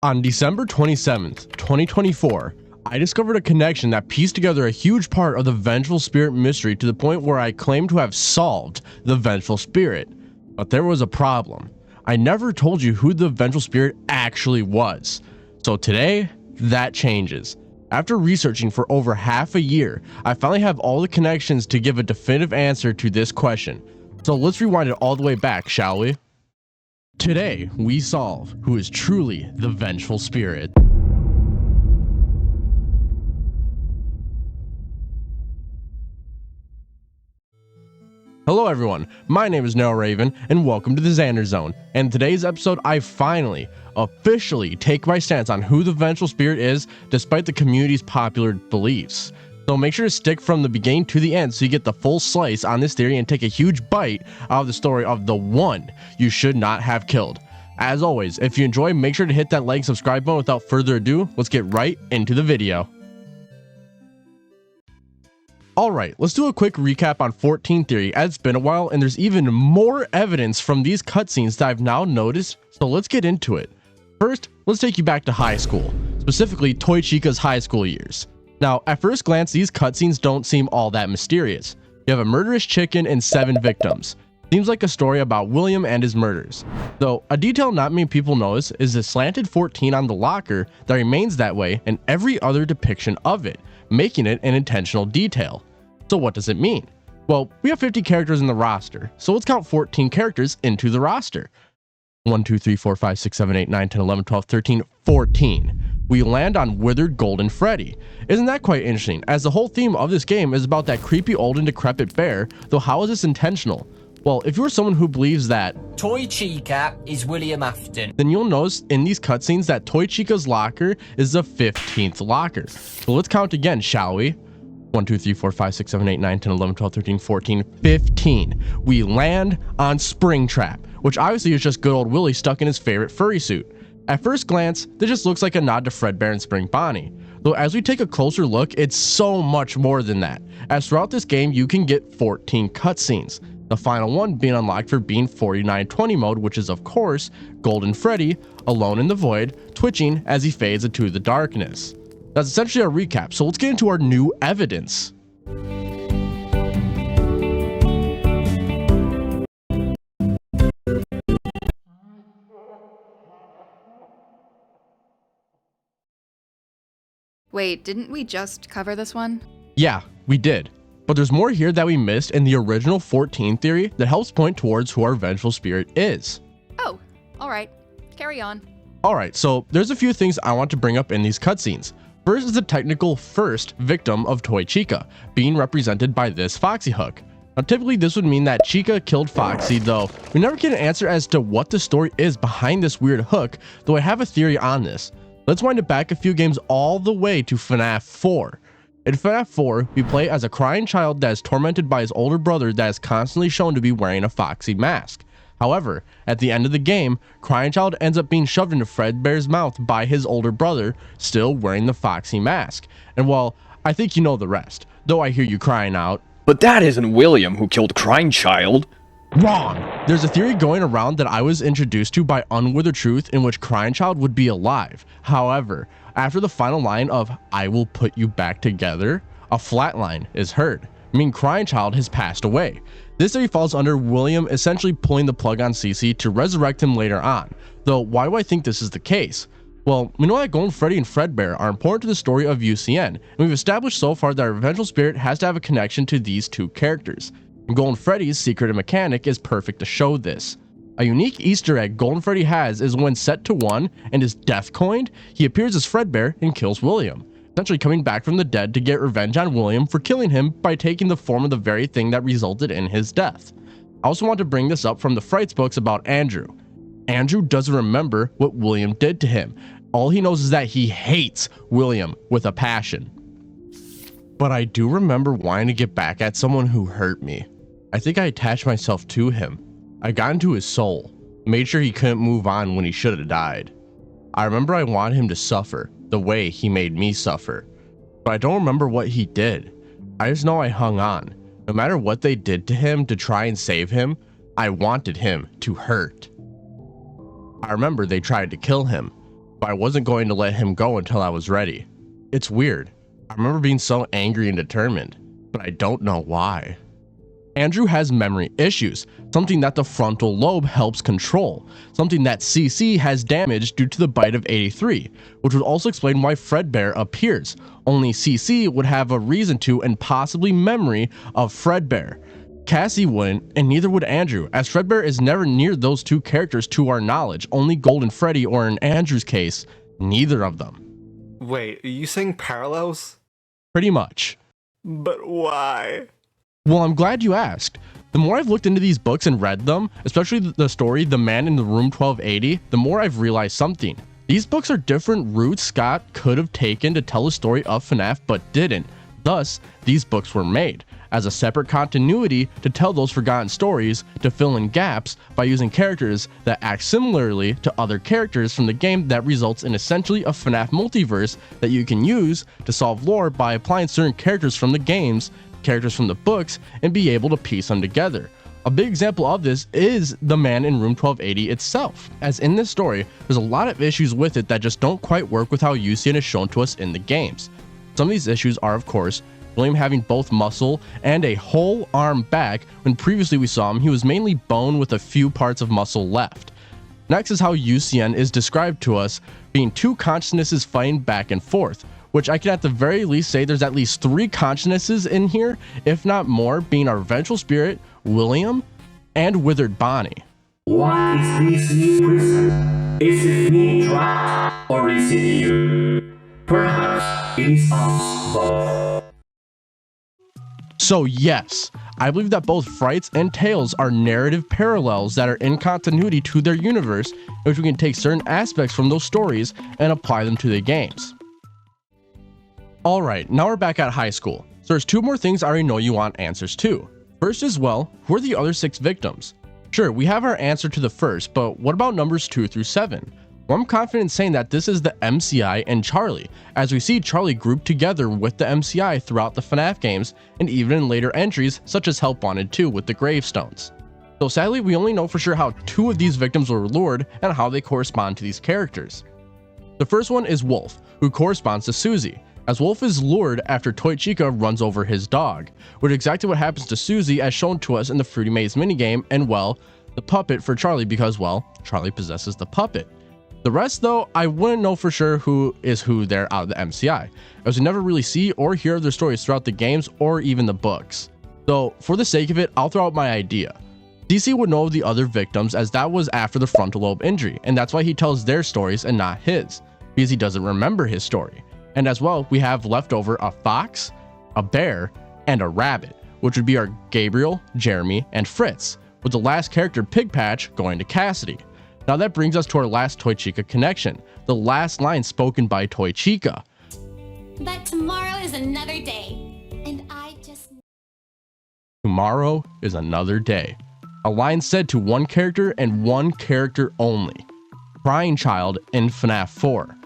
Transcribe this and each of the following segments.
On December 27th, 2024, I discovered a connection that pieced together a huge part of the Vengeful Spirit mystery to the point where I claimed to have solved the Vengeful Spirit. But there was a problem. I never told you who the Vengeful Spirit actually was. So today, that changes. After researching for over half a year, I finally have all the connections to give a definitive answer to this question. So let's rewind it all the way back, shall we? Today, we solve who is truly the Vengeful Spirit. Hello everyone, my name is Noah Raven, and welcome to the Xander Zone. And in today's episode, I finally, officially take my stance on who the Vengeful Spirit is, despite the community's popular beliefs. So make sure to stick from the beginning to the end so you get the full slice on this theory and take a huge bite out of the story of the one you should not have killed. As always, if you enjoy, make sure to hit that like and subscribe button. Without further ado, let's get right into the video. Alright, let's do a quick recap on 14 Theory, as it's been a while and there's even more evidence from these cutscenes that I've now noticed, so let's get into it. First, let's take you back to high school, specifically Toy Chica's high school years. Now, at first glance, these cutscenes don't seem all that mysterious. You have a murderous chicken and 7 victims. Seems like a story about William and his murders. Though, a detail not many people notice is the slanted 14 on the locker that remains that way in every other depiction of it, making it an intentional detail. So what does it mean? Well, we have 50 characters in the roster, so let's count 14 characters into the roster. 1, 2, 3, 4, 5, 6, 7, 8, 9, 10, 11, 12, 13, 14. We land on Withered Golden Freddy. Isn't that quite interesting, as the whole theme of this game is about that creepy old and decrepit bear, though how is this intentional? Well, if you're someone who believes that Toy Chica is William Afton, then you'll notice in these cutscenes that Toy Chica's locker is the 15th locker. So let's count again, shall we? 1, 2, 3, 4, 5, 6, 7, 8, 9, 10, 11, 12, 13, 14, 15. We land on Springtrap, which obviously is just good old Willie stuck in his favorite furry suit. At first glance, this just looks like a nod to Fredbear and Spring Bonnie. Though as we take a closer look, it's so much more than that, as throughout this game you can get 14 cutscenes. The final one being unlocked for being 4920 mode, which is of course Golden Freddy, alone in the void, twitching as he fades into the darkness. That's essentially a recap, so let's get into our new evidence. Wait, didn't we just cover this one? Yeah, we did. But there's more here that we missed in the original 14 theory that helps point towards who our Vengeful Spirit is. Oh, alright. Carry on. Alright, so there's a few things I want to bring up in these cutscenes. First is the technical first victim of Toy Chica, being represented by this Foxy hook. Now typically this would mean that Chica killed Foxy, though we never get an answer as to what the story is behind this weird hook, though I have a theory on this. Let's wind it back a few games all the way to FNAF 4. In FNAF 4, we play as a crying child that is tormented by his older brother that is constantly shown to be wearing a Foxy mask. However, at the end of the game, Crying Child ends up being shoved into Fredbear's mouth by his older brother, still wearing the Foxy mask. And well, I think you know the rest, though I hear you crying out, "But that isn't William who killed Crying Child." Wrong! There's a theory going around that I was introduced to by Unwithered Truth in which Crying Child would be alive. However, after the final line of "I will put you back together," a flat line is heard, meaning Crying Child has passed away. This theory falls under William essentially pulling the plug on CC to resurrect him later on. Though why do I think this is the case? Well, we know that Golden Freddy and Fredbear are important to the story of UCN, and we've established so far that our Vengeful Spirit has to have a connection to these two characters. And Golden Freddy's secret and mechanic is perfect to show this. A unique Easter egg Golden Freddy has is when set to 1 and is death coined, he appears as Fredbear and kills William, essentially coming back from the dead to get revenge on William for killing him by taking the form of the very thing that resulted in his death. I also want to bring this up from the Frights books about Andrew. Andrew doesn't remember what William did to him. All he knows is that he hates William with a passion. But I do remember wanting to get back at someone who hurt me. I think I attached myself to him. I got into his soul, made sure he couldn't move on when he should have died. I remember I wanted him to suffer the way he made me suffer, but I don't remember what he did. I just know I hung on. No matter what they did to him to try and save him, I wanted him to hurt. I remember they tried to kill him. but I wasn't going to let him go until I was ready. It's weird. I remember being so angry and determined, but I don't know why. Andrew has memory issues, something that the frontal lobe helps control, something that CC has damaged due to the bite of 83, which would also explain why Fredbear appears. Only CC would have a reason to and possibly memory of Fredbear. Cassie wouldn't, and neither would Andrew, as Fredbear is never near those two characters to our knowledge, only Golden Freddy, or in Andrew's case, neither of them. Wait, are you saying parallels? Pretty much. But why? Well, I'm glad you asked. The more I've looked into these books and read them, especially the story The Man in the Room 1280, the more I've realized something. These books are different routes Scott could have taken to tell the story of FNAF but didn't. Thus, these books were made as a separate continuity to tell those forgotten stories, to fill in gaps by using characters that act similarly to other characters from the game, that results in essentially a FNAF multiverse that you can use to solve lore by applying certain characters from the games, characters from the books, and be able to piece them together. A big example of this is The Man in Room 1280 itself, as in this story, there's a lot of issues with it that just don't quite work with how UCN is shown to us in the games. Some of these issues are, of course, William having both muscle and a whole arm back, when previously we saw him he was mainly bone with a few parts of muscle left. Next is how UCN is described to us being two consciousnesses fighting back and forth, which I can at the very least say there's at least 3 consciousnesses in here, if not more, being our Vengeful Spirit, William, and Withered Bonnie. What is this new prison? Is it me trapped, or is it you? Perhaps it is us both. So yes, I believe that both Frights and Tales are narrative parallels that are in continuity to their universe, in which we can take certain aspects from those stories and apply them to the games. Alright, now we're back at high school. So there's 2 more things I already know you want answers to. First is, well, who are the other 6 victims? Sure, we have our answer to the first, but what about numbers 2 through 7? Well, I'm confident in saying that this is the MCI and Charlie, as we see Charlie grouped together with the MCI throughout the FNAF games, and even in later entries such as Help Wanted 2 with the gravestones. So sadly, we only know for sure how 2 of these victims were lured and how they correspond to these characters. The first one is Wolf, who corresponds to Susie, as Wolf is lured after Toy Chica runs over his dog, which is exactly what happens to Susie as shown to us in the Fruity Maze minigame, and well, the puppet for Charlie because, well, Charlie possesses the puppet. The rest, though, I wouldn't know for sure who is who there out of the MCI, as we never really see or hear of their stories throughout the games or even the books. So, for the sake of it, I'll throw out my idea. DC would know of the other victims, as that was after the frontal lobe injury, and that's why he tells their stories and not his, because he doesn't remember his story. And as well, we have left over a fox, a bear, and a rabbit, which would be our Gabriel, Jeremy, and Fritz, with the last character, Pigpatch, going to Cassidy. Now that brings us to our last Toy Chica connection, the last line spoken by Toy Chica. But tomorrow is another day, and I just... Tomorrow is another day. A line said to one character and one character only, Crying Child in FNAF 4.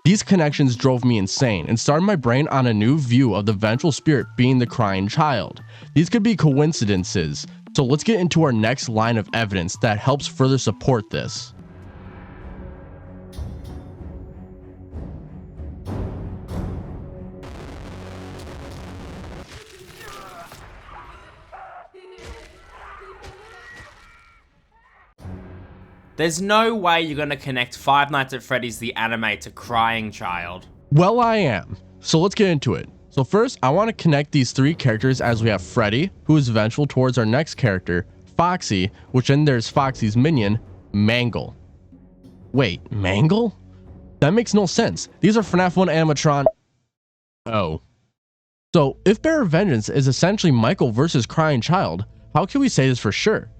These connections drove me insane and started my brain on a new view of the Vengeful Spirit being the Crying Child. These could be coincidences, so let's get into our next line of evidence that helps further support this. There's no way you're gonna connect Five Nights at Freddy's the anime to Crying Child. Well, I am. So let's get into it. So first, I want to connect these 3 characters, as we have Freddy, who is vengeful towards our next character, Foxy, which then there's Foxy's minion, Mangle. Wait, Mangle? That makes no sense. These are FNAF 1 animatron... Oh. So, if Bear of Vengeance is essentially Michael versus Crying Child, how can we say this for sure?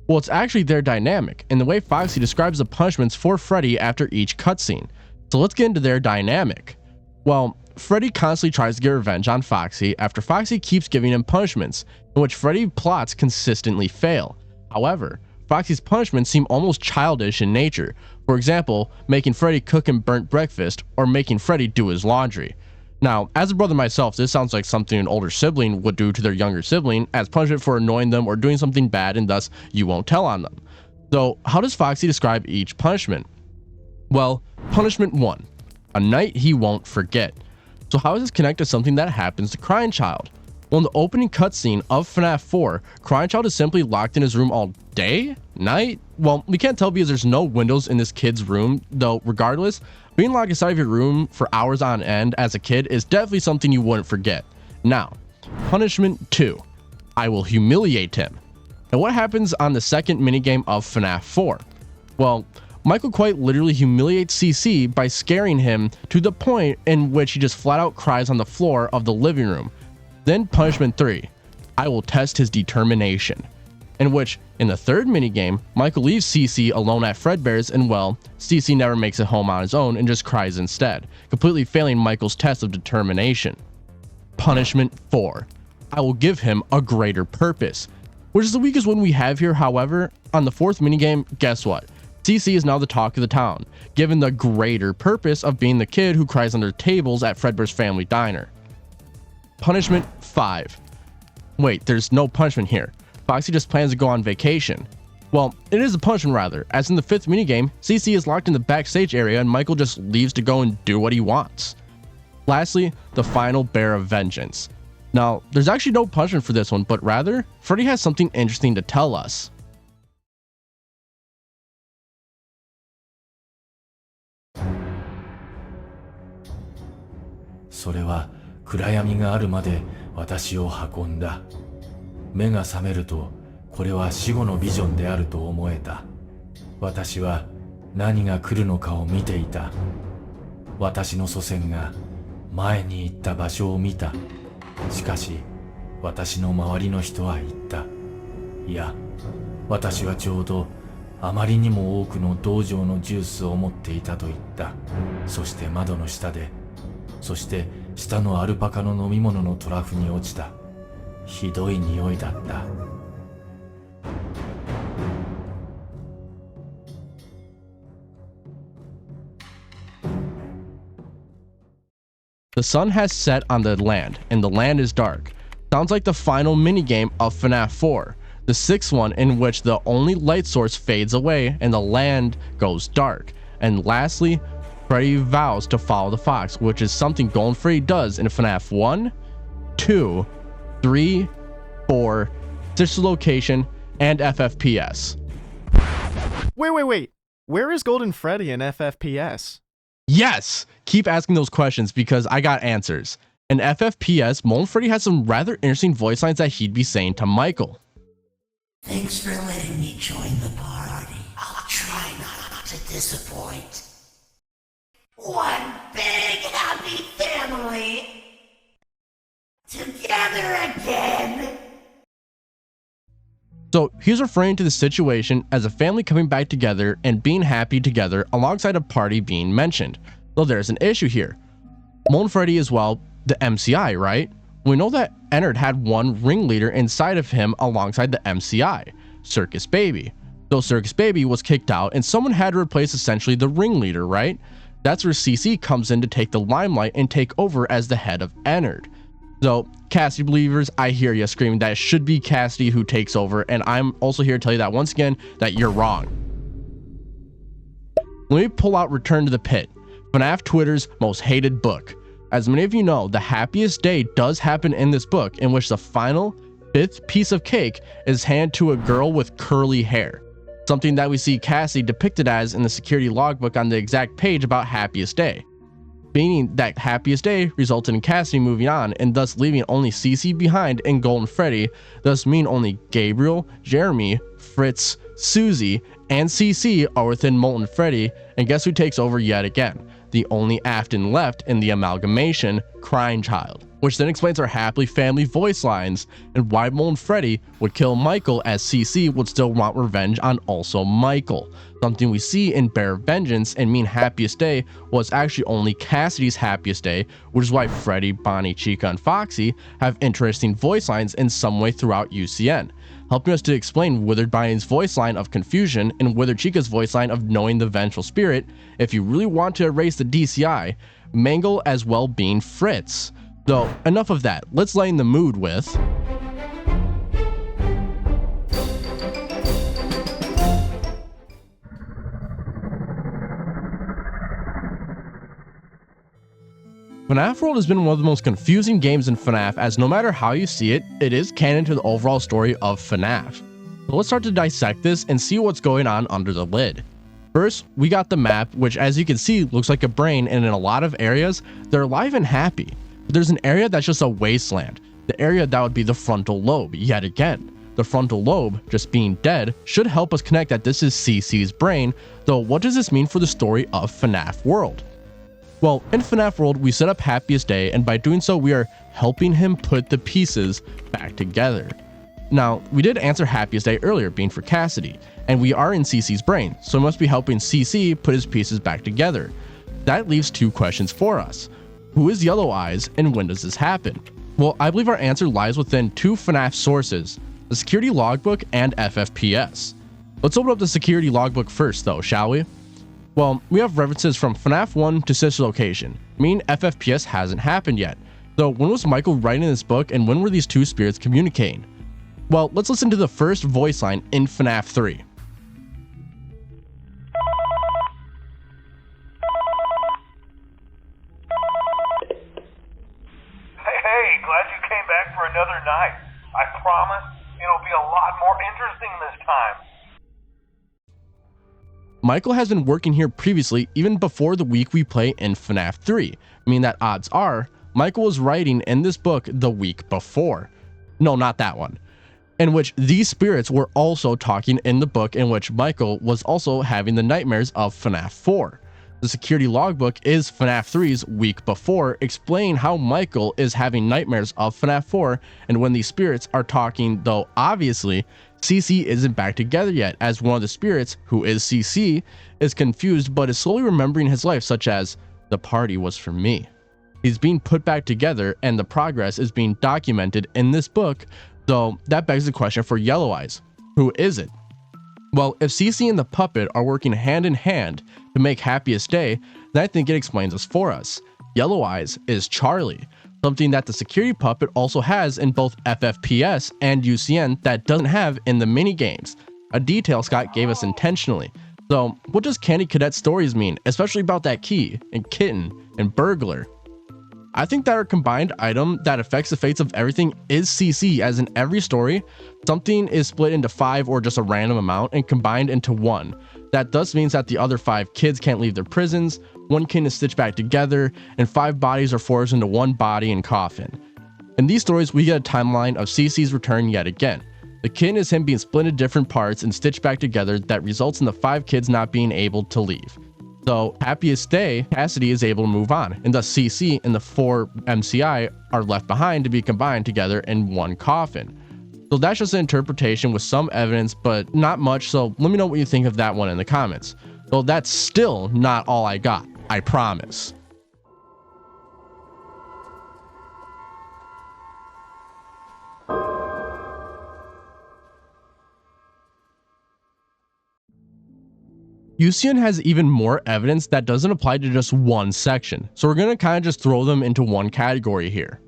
Well, it's actually their dynamic, in the way Foxy describes the punishments for Freddy after each cutscene. So let's get into their dynamic. Well, Freddy constantly tries to get revenge on Foxy after Foxy keeps giving him punishments, in which Freddy plots consistently fail. However, Foxy's punishments seem almost childish in nature, for example, making Freddy cook him burnt breakfast, or making Freddy do his laundry. Now, as a brother myself, this sounds like something an older sibling would do to their younger sibling as punishment for annoying them or doing something bad, and thus you won't tell on them. So, how does Foxy describe each punishment? Well, punishment 1. A night he won't forget. So how does this connect to something that happens to Crying Child? Well, in the opening cutscene of FNAF 4, Crying Child is simply locked in his room all day? Night? Well, we can't tell because there's no windows in this kid's room, though regardless, being locked inside of your room for hours on end as a kid is definitely something you wouldn't forget. Now, punishment 2. I will humiliate him. And what happens on the second minigame of FNAF 4? Well, Michael quite literally humiliates CC by scaring him to the point in which he just flat out cries on the floor of the living room. Then punishment 3, I will test his determination. In which, in the third minigame, Michael leaves CC alone at Fredbear's and well, CC never makes it home on his own and just cries instead, completely failing Michael's test of determination. Punishment 4, I will give him a greater purpose. Which is the weakest one we have here, however, on the fourth minigame, guess what? CC is now the talk of the town, given the greater purpose of being the kid who cries under tables at Fredbear's family diner. Punishment 5. Wait, there's no punishment here. Foxy just plans to go on vacation. Well, it is a punishment rather, as in the fifth minigame, CC is locked in the backstage area and Michael just leaves to go and do what he wants. Lastly, the final Bear of Vengeance. Now, there's actually no punishment for this one, but rather, Freddy has something interesting to tell us. "暗闇があるまで私を運んだ。目が覚めると、これは死後のビジョンであると思えた。私は何が来るのかを見ていた。私の祖先が前に行った場所を見た。しかし、私の周りの人は言った。いや、私はちょうどあまりにも多くの道場のジュースを持っていたと言った。そして窓の下で、そして下のアルパカの飲み物のトラフに落ちた。ひどい匂いだった。The sun has set on the land, and the land is dark. Sounds like the final minigame of FNAF 4, the sixth one in which the only light source fades away and the land goes dark. And lastly, Freddy vows to follow the fox, which is something Golden Freddy does in FNAF 1, 2, 3, 4, Sister Location, and FFPS. Wait. Where is Golden Freddy in FFPS? Yes! Keep asking those questions because I got answers. In FFPS, Golden Freddy has some rather interesting voice lines that he'd be saying to Michael. Thanks for letting me join the party. I'll try not to disappoint. One big happy family! Together again! So he's referring to the situation as a family coming back together and being happy together alongside a party being mentioned. Though there's an issue here. Golden Freddy is, well, the MCI, right? We know that Ennard had one ringleader inside of him alongside the MCI, Circus Baby. Though Circus Baby was kicked out and someone had to replace essentially the ringleader, right? That's where CC comes in to take the limelight and take over as the head of Ennard. So, Cassidy believers, I hear you screaming that it should be Cassidy who takes over, and I'm also here to tell you that once again, that you're wrong. Let me pull out Return to the Pit, FNAF Twitter's most hated book. As many of you know, the happiest day does happen in this book, in which the final, fifth piece of cake is handed to a girl with curly hair. Something that we see Cassidy depicted as in the security logbook on the exact page about happiest day. Meaning that happiest day resulted in Cassidy moving on and thus leaving only CC behind and Golden Freddy, thus mean only Gabriel, Jeremy, Fritz, Susie, and CC are within Molten Freddy, and guess who takes over yet again? The only Afton left in the amalgamation, Crying Child. Which then explains our happily family voice lines and why Molten Freddy would kill Michael as CC would still want revenge on also Michael. Something we see in Bear of Vengeance and mean happiest day was actually only Cassidy's happiest day, which is why Freddy, Bonnie, Chica, and Foxy have interesting voice lines in some way throughout UCN, helping us to explain Withered Bonnie's voice line of confusion and Withered Chica's voice line of knowing the vengeful spirit. If you really want to erase the DCI, Mangle as well being Fritz. Though, enough of that, let's lighten the mood with... FNAF World has been one of the most confusing games in FNAF, as no matter how you see it, it is canon to the overall story of FNAF. So let's start to dissect this and see what's going on under the lid. First, we got the map, which as you can see looks like a brain, and in a lot of areas, they're alive and happy. But there's an area that's just a wasteland. The area that would be the frontal lobe, yet again. The frontal lobe, just being dead, should help us connect that this is CC's brain, though what does this mean for the story of FNAF World? Well, in FNAF World, we set up Happiest Day, and by doing so, we are helping him put the pieces back together. Now, we did answer Happiest Day earlier, being for Cassidy, and we are in CC's brain, so we must be helping CC put his pieces back together. That leaves two questions for us. Who is Yellow Eyes, and when does this happen? Well, I believe our answer lies within two FNAF sources, the security logbook and FFPS. Let's open up the security logbook first though, shall we? Well, we have references from FNAF 1 to Sister Location, meaning FFPS hasn't happened yet. So when was Michael writing this book, and when were these two spirits communicating? Well, let's listen to the first voice line in FNAF 3. Hey, glad you came back for another night. I promise it'll be a lot more interesting this time. Michael has been working here previously, even before the week we play in FNAF 3, meaning that odds are Michael was writing in this book the week before. No, not that one. In which these spirits were also talking in the book, in which Michael was also having the nightmares of FNAF 4. The security logbook is FNAF 3's week before, explaining how Michael is having nightmares of FNAF 4, and when these spirits are talking, though obviously CC isn't back together yet, as one of the spirits, who is CC, is confused but is slowly remembering his life, such as, the party was for me. He's being put back together, and the progress is being documented in this book, though that begs the question for Yellow Eyes. Who is it? Well, if CC and the puppet are working hand in hand to make Happiest Day, then I think it explains this for us. Yellow Eyes is Charlie, something that the security puppet also has in both FFPS and UCN that doesn't have in the minigames, a detail Scott gave us intentionally. So what does Candy Cadet's stories mean, especially about that key, and kitten, and burglar? I think that our combined item that affects the fates of everything is CC, as in every story, something is split into 5 or just a random amount and combined into 1. That thus means that the other 5 kids can't leave their prisons, 1 kid is stitched back together, and 5 bodies are forged into 1 body and coffin. In these stories, we get a timeline of CC's return yet again. The kid is him being split into different parts and stitched back together that results in the 5 kids not being able to leave. So, Happiest Day, Cassidy is able to move on, and thus CC and the 4 MCI are left behind to be combined together in 1 coffin. So that's just an interpretation with some evidence, but not much, so let me know what you think of that one in the comments. Though that's still not all I got, I promise. UCN has even more evidence that doesn't apply to just one section, so we're going to kind of just throw them into one category here.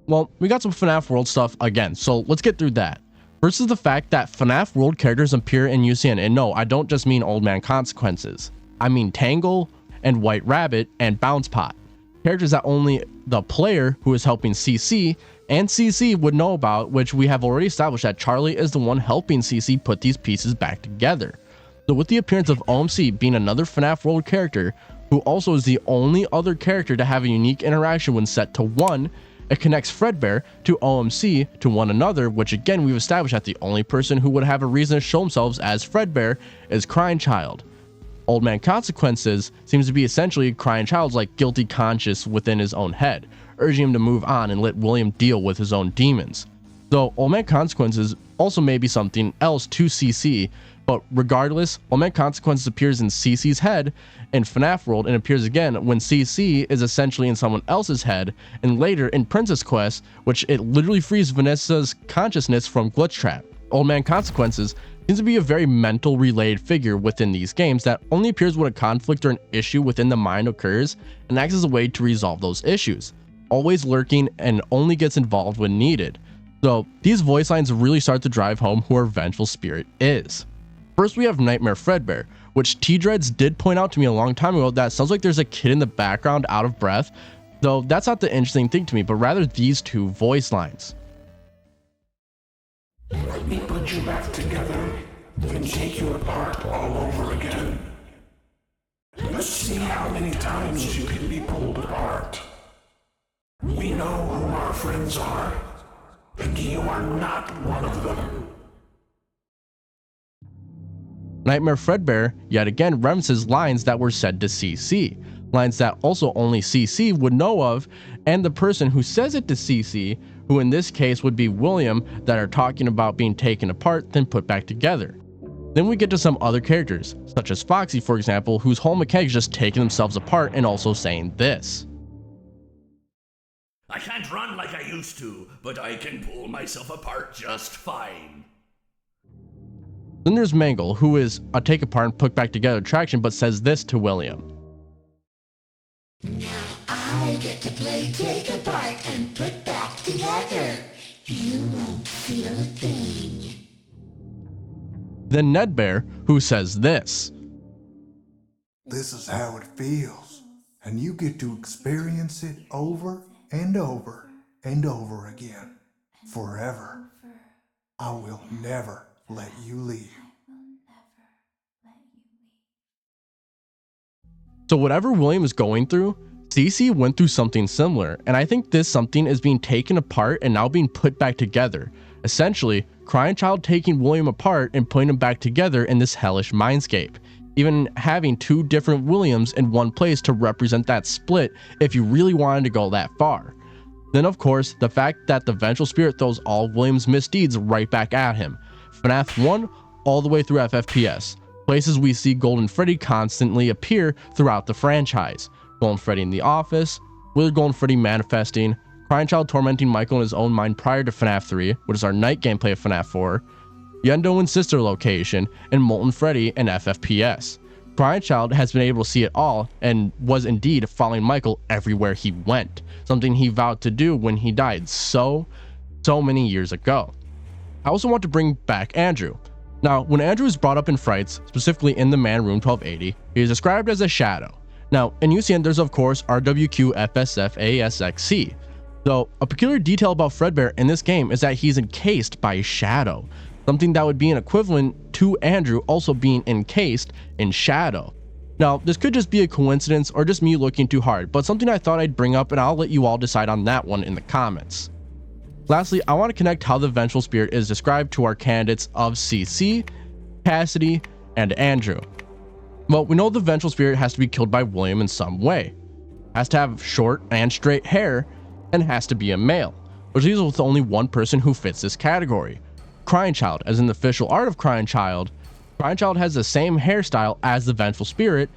Well, we got some FNAF World stuff again, so let's get through that. First is the fact that FNAF World characters appear in UCN, and no, I don't just mean Old Man Consequences. I mean Tangle, and White Rabbit, and Bounce Pot. Characters that only the player who is helping CC and CC would know about, which we have already established that Charlie is the one helping CC put these pieces back together. So with the appearance of OMC being another FNAF World character, who also is the only other character to have a unique interaction when set to 1, it connects Fredbear to OMC to one another, which again we've established that the only person who would have a reason to show themselves as Fredbear is Crying Child. Old Man Consequences seems to be essentially Crying Child's like guilty conscience within his own head, urging him to move on and let William deal with his own demons. Though Old Man Consequences also may be something else to CC, but regardless, Old Man Consequences appears in CC's head in FNAF World and appears again when CC is essentially in someone else's head, and later in Princess Quest, which it literally frees Vanessa's consciousness from Glitch Trap. Old Man Consequences seems to be a very mental relayed figure within these games that only appears when a conflict or an issue within the mind occurs and acts as a way to resolve those issues, always lurking and only gets involved when needed. So these voice lines really start to drive home who our vengeful spirit is. First, we have Nightmare Fredbear, which T-Dreads did point out to me a long time ago that sounds like there's a kid in the background out of breath, Though that's not the interesting thing to me, but rather these two voice lines. Let me put you back together, then take you apart all over again. Let's see how many times you can be pulled apart. We know who our friends are, and you are not one of them. Nightmare Fredbear yet again references lines that were said to CC, lines that also only CC would know of, and the person who says it to CC, who in this case would be William, that are talking about being taken apart then put back together. Then we get to some other characters, such as Foxy for example, whose whole mechanic is just taking themselves apart and also saying this. I can't run like I used to, but I can pull myself apart just fine. Then there's Mangle, who is a take apart and put back together attraction, but says this to William. Now I get to play take apart and put back together. You won't feel a thing. Then Nedbear, who says this. This is how it feels, and you get to experience it over and over and over again, forever. I will never let you leave. So whatever William is going through, CC went through something similar, and I think this something is being taken apart and now being put back together. Essentially, Crying Child taking William apart and putting him back together in this hellish mindscape, even having two different Williams in one place to represent that split if you really wanted to go that far. Then of course, the fact that the Vengeful Spirit throws all William's misdeeds right back at him. FNAF 1 all the way through FFPS, places we see Golden Freddy constantly appear throughout the franchise. Golden Freddy in the office, Willard Golden Freddy manifesting, Crying Child tormenting Michael in his own mind prior to FNAF 3, which is our night gameplay of FNAF 4, Yendo in Sister Location, and Molten Freddy in FFPS. Crying Child has been able to see it all and was indeed following Michael everywhere he went, something he vowed to do when he died so many years ago. I also want to bring back Andrew. Now, when Andrew is brought up in Frights, specifically in the Man Room 1280, he is described as a shadow. Now, in UCN there's of course RWQ FSF ASXC, though a peculiar detail about Fredbear in this game is that he's encased by a shadow, something that would be an equivalent to Andrew also being encased in shadow. Now, this could just be a coincidence or just me looking too hard, but something I thought I'd bring up and I'll let you all decide on that one in the comments. Lastly, I want to connect how the Vengeful Spirit is described to our candidates of CC, Cassidy, and Andrew. Well, we know the Vengeful Spirit has to be killed by William in some way, has to have short and straight hair, and has to be a male, which leaves us with only one person who fits this category. Crying Child, as in the official art of Crying Child has the same hairstyle as the Vengeful Spirit,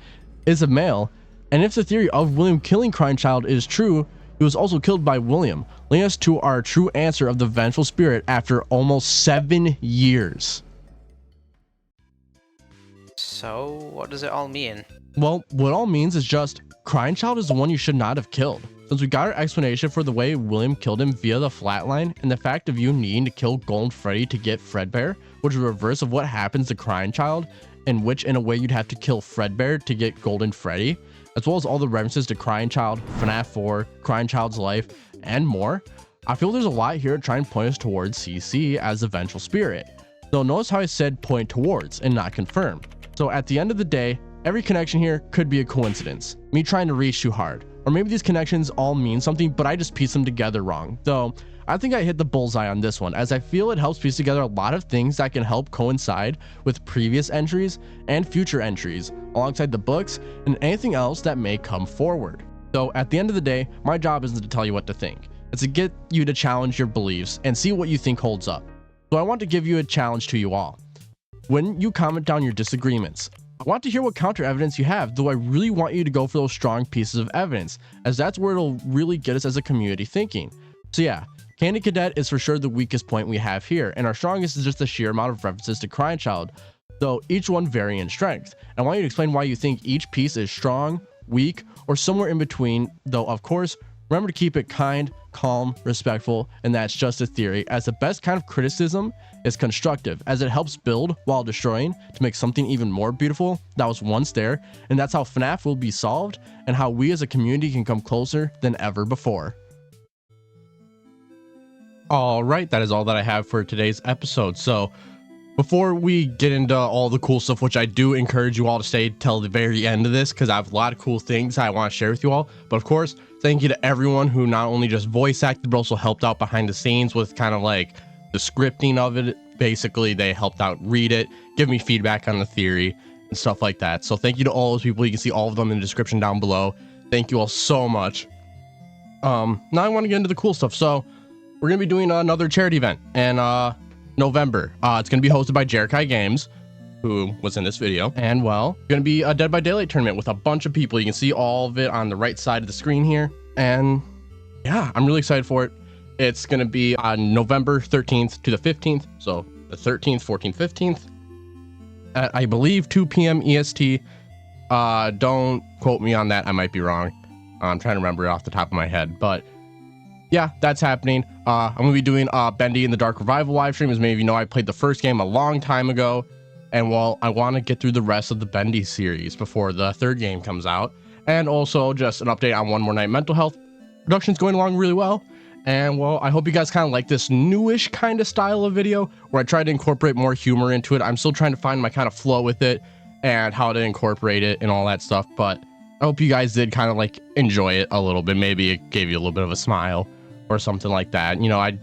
is a male, and if the theory of William killing Crying Child is true, he was also killed by William, leading us to our true answer of the Vengeful Spirit after almost 7 years. So, what does it all mean? Well, what it all means is just, Crying Child is the one you should not have killed. Since we got our explanation for the way William killed him via the flatline, and the fact of you needing to kill Golden Freddy to get Fredbear, which is the reverse of what happens to Crying Child, in which in a way you'd have to kill Fredbear to get Golden Freddy, as well as all the references to Crying Child, FNAF 4, Crying Child's life, and more, I feel there's a lot here to try and point us towards CC as the Vengeful Spirit. Though notice how I said point towards and not confirm. So at the end of the day, every connection here could be a coincidence, me trying to reach too hard, or maybe these connections all mean something but I just pieced them together wrong. Though I think I hit the bullseye on this one, as I feel it helps piece together a lot of things that can help coincide with previous entries and future entries, alongside the books and anything else that may come forward. So at the end of the day, my job isn't to tell you what to think, it's to get you to challenge your beliefs and see what you think holds up. So I want to give you a challenge to you all. When you comment down your disagreements, I want to hear what counter evidence you have, though I really want you to go for those strong pieces of evidence, as that's where it'll really get us as a community thinking. So yeah, Candy Cadet is for sure the weakest point we have here, and our strongest is just the sheer amount of references to Crying Child, though each one vary in strength. And I want you to explain why you think each piece is strong, weak, or somewhere in between, though of course, Remember to keep it kind, calm, respectful, and that's just a theory, as the best kind of criticism is constructive, as it helps build while destroying to make something even more beautiful that was once there, and that's how FNAF will be solved and how we as a community can come closer than ever before. All right, that is all that I have for today's episode. So before we get into all the cool stuff, which I do encourage you all to stay till the very end of this, because I have a lot of cool things I want to share with you all. But of course, thank you to everyone who not only just voice acted, but also helped out behind the scenes with kind of like the scripting of it. Basically, they helped out read it, give me feedback on the theory and stuff like that. So thank you to all those people. You can see all of them in the description down below. Thank you all so much. Now I want to get into the cool stuff. So we're going to be doing another charity event in November. It's going to be hosted by Jerikai Games, who was in this video. And well, going to be a Dead by Daylight tournament with a bunch of people. You can see all of it on the right side of the screen here. And yeah, I'm really excited for it. It's going to be on November 13th to the 15th. So the 13th, 14th, 15th at, I believe, 2 p.m. EST. Don't quote me on that. I might be wrong. I'm trying to remember it off the top of my head, but yeah, that's happening. I'm going to be doing Bendy in the Dark Revival live stream. As many of you know, I played the first game a long time ago. And well, I want to get through the rest of the Bendy series before the third game comes out. And also just an update on One More Night Mental Health. Production's going along really well. And well, I hope you guys kind of like this newish kind of style of video where I try to incorporate more humor into it. I'm still trying to find my kind of flow with it and how to incorporate it and all that stuff. But I hope you guys did kind of like enjoy it a little bit. Maybe it gave you a little bit of a smile or something like that. You know, I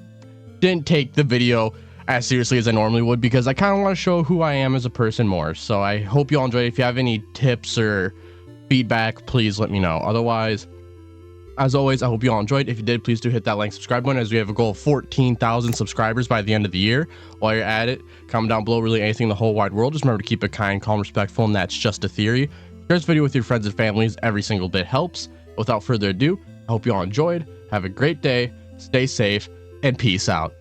didn't take the video as seriously as I normally would because I kind of want to show who I am as a person more. So I hope you all enjoyed it. If you have any tips or feedback, please let me know. Otherwise, as always, I hope you all enjoyed. If you did, please do hit that like, subscribe button, as we have a goal of 14,000 subscribers by the end of the year. While you're at it, comment down below really anything in the whole wide world. Just remember to keep it kind, calm, respectful, and that's just a theory. Share this video with your friends and families. Every single bit helps. Without further ado, I hope you all enjoyed. Have a great day, stay safe, and peace out.